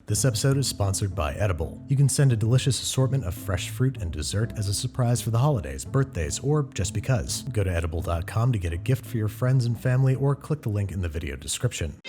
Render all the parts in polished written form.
This episode is sponsored by Edible. You can send a delicious assortment of fresh fruit and dessert as a surprise for the holidays, birthdays, or just because. Go to edible.com to get a gift for your friends and family, or click the link in the video description.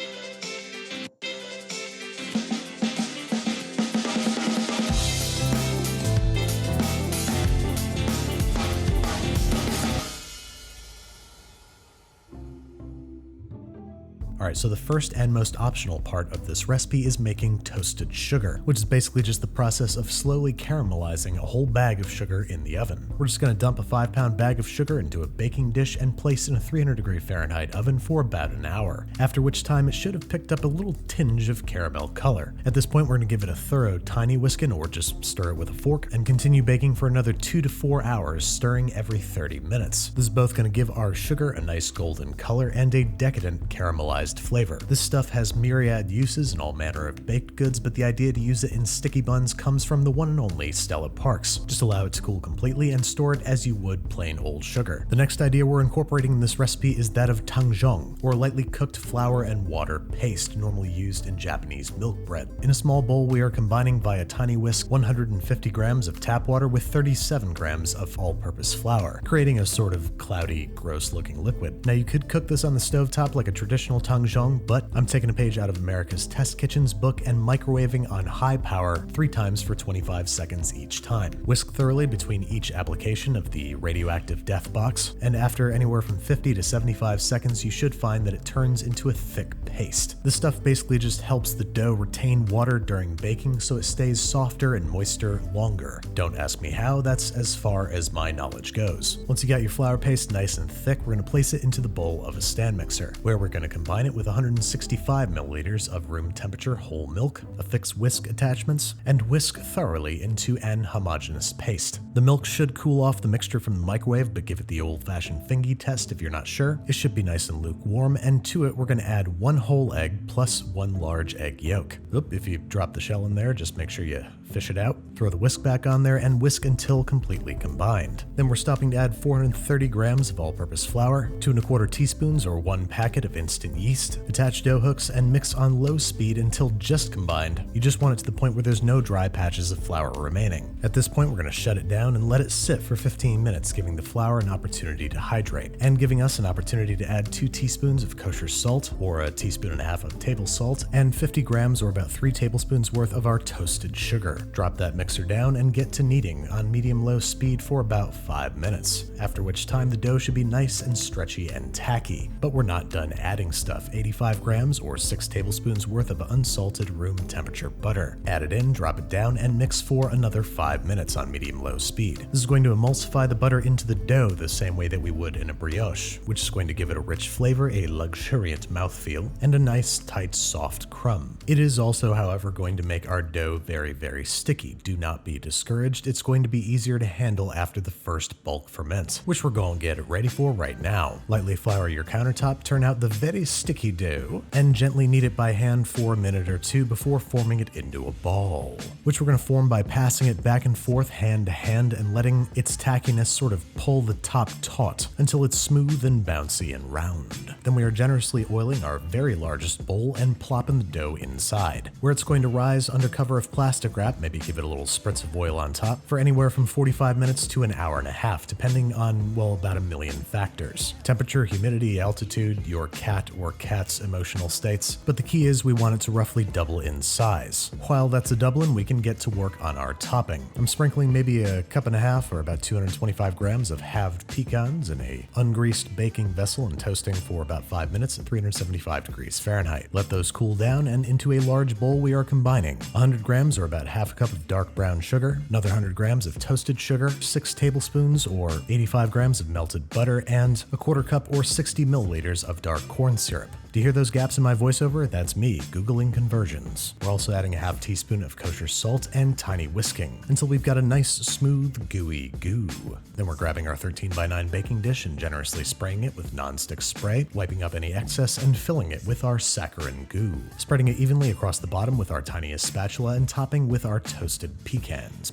Alright, so the first and most optional part of this recipe is making toasted sugar, which is basically just the process of slowly caramelizing a whole bag of sugar in the oven. We're just going to dump a 5-pound bag of sugar into a baking dish and place in a 300-degree Fahrenheit oven for about an hour, after which time it should have picked up a little tinge of caramel color. At this point, we're going to give it a thorough tiny whisking, or just stir it with a fork, and continue baking for another 2 to 4 hours, stirring every 30 minutes. This is both going to give our sugar a nice golden color and a decadent caramelized flavor. This stuff has myriad uses in all manner of baked goods, but the idea to use it in sticky buns comes from the one and only Stella Parks. Just allow it to cool completely and store it as you would plain old sugar. The next idea we're incorporating in this recipe is that of tangzhong, or lightly cooked flour and water paste, normally used in Japanese milk bread. In a small bowl, we are combining via tiny whisk 150 grams of tap water with 37 grams of all-purpose flour, creating a sort of cloudy, gross-looking liquid. Now, you could cook this on the stovetop like a traditional tangzhong, but I'm taking a page out of America's Test Kitchen's book and microwaving on high power 3 times for 25 seconds each time. Whisk thoroughly between each application of the radioactive death box, and after anywhere from 50 to 75 seconds, you should find that it turns into a thick paste. This stuff basically just helps the dough retain water during baking so it stays softer and moister longer. Don't ask me how, that's as far as my knowledge goes. Once you got your flour paste nice and thick, we're going to place it into the bowl of a stand mixer, where we're going to combine it with 165 milliliters of room temperature whole milk, affix whisk attachments, and whisk thoroughly into an homogeneous paste. The milk should cool off the mixture from the microwave, but give it the old-fashioned fingy test if you're not sure. It should be nice and lukewarm, and to it we're going to add 1 whole egg plus 1 large egg yolk. If you drop the shell in there, just make sure you fish it out, throw the whisk back on there, and whisk until completely combined. Then we're stopping to add 430 grams of all-purpose flour, 2 1/4 teaspoons or 1 packet of instant yeast, attach dough hooks, and mix on low speed until just combined. You just want it to the point where there's no dry patches of flour remaining. At this point, we're going to shut it down and let it sit for 15 minutes, giving the flour an opportunity to hydrate, and giving us an opportunity to add 2 teaspoons of kosher salt, or 1.5 teaspoons of table salt, and 50 grams or about 3 tablespoons worth of our toasted sugar. Drop that mixer down and get to kneading on medium-low speed for about 5 minutes, after which time the dough should be nice and stretchy and tacky. But we're not done adding stuff. 85 grams or 6 tablespoons worth of unsalted room temperature butter. Add it in, drop it down, and mix for another 5 minutes on medium-low speed. This is going to emulsify the butter into the dough the same way that we would in a brioche, which is going to give it a rich flavor, a luxuriant mouthfeel, and a nice, tight, soft crumb. It is also, however, going to make our dough very, very sticky. Do not be discouraged. It's going to be easier to handle after the first bulk ferment, which we're going to get ready for right now. Lightly flour your countertop, turn out the very sticky dough, and gently knead it by hand for a minute or 2 before forming it into a ball, which we're going to form by passing it back and forth hand to hand and letting its tackiness sort of pull the top taut until it's smooth and bouncy and round. Then we are generously oiling our very largest bowl and plopping the dough inside, where it's going to rise under cover of plastic wrap, maybe give it a little spritz of oil on top, for anywhere from 45 minutes to an hour and a half, depending on, well, about a million factors. Temperature, humidity, altitude, your cat or cat's emotional states, but the key is we want it to roughly double in size. While that's a doubling, we can get to work on our topping. I'm sprinkling maybe 1.5 cups or about 225 grams of halved pecans in a ungreased baking vessel and toasting for about 5 minutes at 375 degrees Fahrenheit. Let those cool down, and into a large bowl we are combining 100 grams or about 1/2 cup of dark brown sugar, another 100 grams of toasted sugar, 6 tablespoons or 85 grams of melted butter, and 1/4 cup or 60 milliliters of dark corn syrup. Do you hear those gaps in my voiceover? That's me Googling conversions. We're also adding 1/2 teaspoon of kosher salt and tiny whisking until we've got a nice, smooth, gooey goo. Then we're grabbing our 13x9 baking dish and generously spraying it with nonstick spray, wiping up any excess and filling it with our saccharin goo. Spreading it evenly across the bottom with our tiniest spatula and topping with our toasted pecans,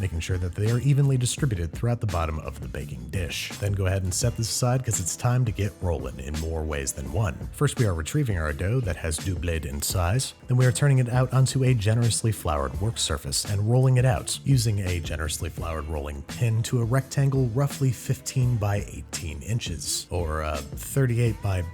making sure that they are evenly distributed throughout the bottom of the baking dish. Then go ahead and set this aside because it's time to get rolling in more ways than one. 1. First, we are retrieving our dough that has doubled in size. Then we are turning it out onto a generously floured work surface and rolling it out using a generously floured rolling pin to a rectangle roughly 15 by 18 inches, or 38 by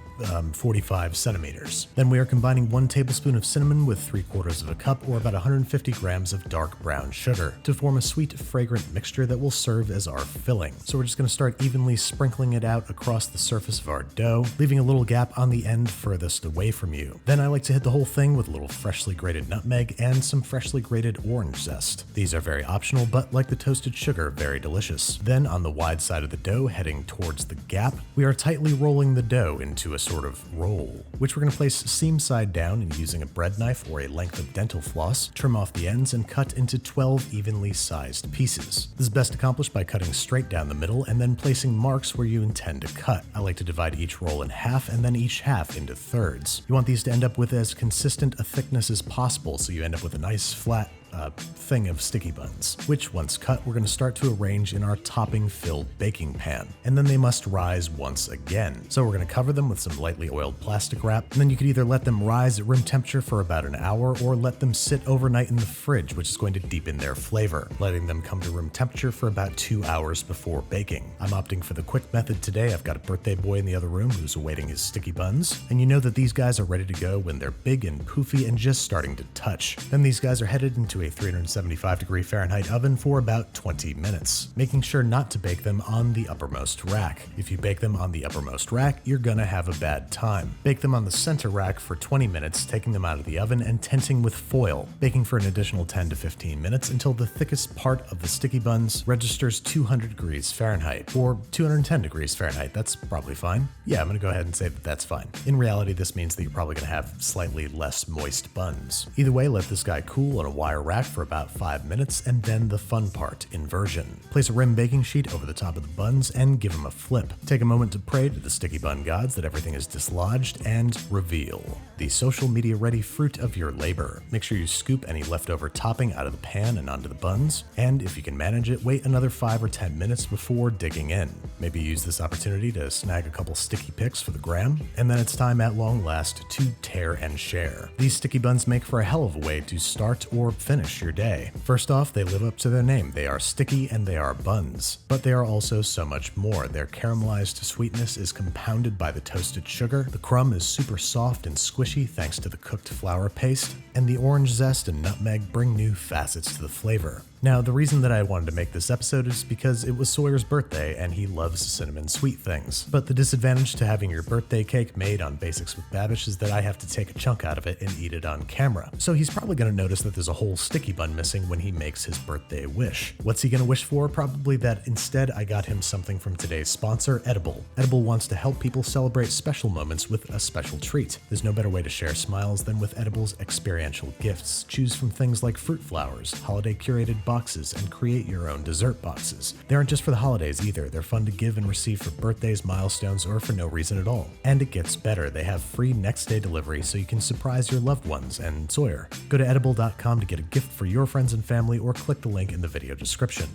45 centimeters. Then we are combining 1 tablespoon of cinnamon with 3/4 of a cup, or about 150 grams of dark brown sugar, to form a sweet, fragrant mixture that will serve as our filling. So we're just going to start evenly sprinkling it out across the surface of our dough, leaving a little gap on the end furthest away from you. Then I like to hit the whole thing with a little freshly grated nutmeg and some freshly grated orange zest. These are very optional, but like the toasted sugar, very delicious. Then on the wide side of the dough, heading towards the gap, we are tightly rolling the dough into a sort of roll, which we're going to place seam side down and using a bread knife or a length of dental floss, trim off the ends and cut into 12 evenly sized pieces. This is best accomplished by cutting straight down the middle and then placing marks where you intend to cut. I like to divide each roll in half and then each half into thirds. You want these to end up with as consistent a thickness as possible, so you end up with a nice flat thing of sticky buns, which once cut, we're going to start to arrange in our topping-filled baking pan, and then they must rise once again. So we're going to cover them with some lightly oiled plastic wrap, and then you could either let them rise at room temperature for about an hour or let them sit overnight in the fridge, which is going to deepen their flavor, letting them come to room temperature for about 2 hours before baking. I'm opting for the quick method today. I've got a birthday boy in the other room who's awaiting his sticky buns, and you know that these guys are ready to go when they're big and poofy and just starting to touch. Then these guys are headed into a 375-degree Fahrenheit oven for about 20 minutes, making sure not to bake them on the uppermost rack. If you bake them on the uppermost rack, you're gonna have a bad time. Bake them on the center rack for 20 minutes, taking them out of the oven and tenting with foil, baking for an additional 10 to 15 minutes until the thickest part of the sticky buns registers 200 degrees Fahrenheit, or 210 degrees Fahrenheit. That's probably fine. Yeah, I'm gonna go ahead and say that that's fine. In reality, this means that you're probably gonna have slightly less moist buns. Either way, let this guy cool on a wire rack for about 5 minutes, and then the fun part, inversion. Place a rim baking sheet over the top of the buns and give them a flip. Take a moment to pray to the sticky bun gods that everything is dislodged, and reveal the social media ready fruit of your labor. Make sure you scoop any leftover topping out of the pan and onto the buns, and if you can manage it, wait another 5 or 10 minutes before digging in. Maybe use this opportunity to snag a couple sticky pics for the gram, and then it's time at long last to tear and share. These sticky buns make for a hell of a way to start or finish your day. First off, they live up to their name. They are sticky and they are buns, but they are also so much more. Their caramelized sweetness is compounded by the toasted sugar, the crumb is super soft and squishy thanks to the cooked flour paste, and the orange zest and nutmeg bring new facets to the flavor. Now, the reason that I wanted to make this episode is because it was Sawyer's birthday and he loves cinnamon sweet things. But the disadvantage to having your birthday cake made on Basics with Babish is that I have to take a chunk out of it and eat it on camera. So he's probably going to notice that there's a whole sticky bun missing when he makes his birthday wish. What's he going to wish for? Probably that instead I got him something from today's sponsor, Edible. Edible wants to help people celebrate special moments with a special treat. There's no better way to share smiles than with Edible's experiential gifts. Choose from things like fruit flowers, holiday curated boxes, and create your own dessert boxes. They aren't just for the holidays either. They're fun to give and receive for birthdays, milestones, or for no reason at all. And it gets better. They have free next day delivery so you can surprise your loved ones and Sawyer. Go to edible.com to get a gift for your friends and family, or click the link in the video description.